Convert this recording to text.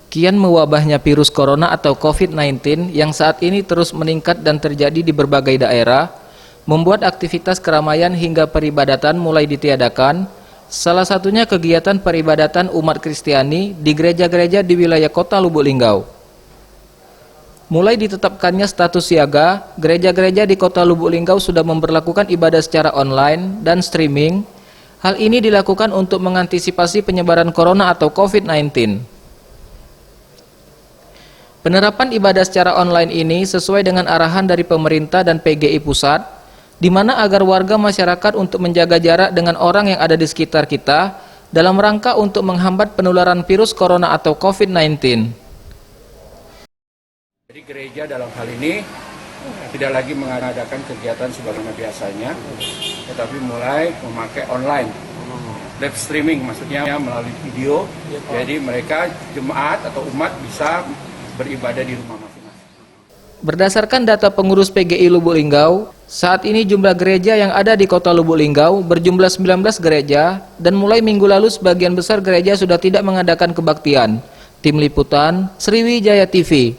Kian mewabahnya virus corona atau COVID-19 yang saat ini terus meningkat dan terjadi di berbagai daerah, membuat aktivitas keramaian hingga peribadatan mulai ditiadakan, salah satunya kegiatan peribadatan umat Kristiani di gereja-gereja di wilayah kota Lubuk Linggau. Mulai ditetapkannya status siaga, gereja-gereja di kota Lubuk Linggau sudah memberlakukan ibadah secara online dan streaming. Hal ini dilakukan untuk mengantisipasi penyebaran corona atau COVID-19. Penerapan ibadah secara online ini sesuai dengan arahan dari pemerintah dan PGI Pusat, di mana agar warga masyarakat untuk menjaga jarak dengan orang yang ada di sekitar kita dalam rangka untuk menghambat penularan virus corona atau COVID-19. Jadi gereja dalam hal ini tidak lagi mengadakan kegiatan sebagaimana biasanya, tetapi mulai memakai online, live streaming maksudnya melalui video. Jadi mereka jemaat atau umat bisa beribadah di rumah masing-masing. Berdasarkan data pengurus PGI Lubuk Linggau, saat ini jumlah gereja yang ada di kota Lubuk Linggau berjumlah 19 gereja dan mulai minggu lalu sebagian besar gereja sudah tidak mengadakan kebaktian. Tim Liputan, Sriwijaya TV.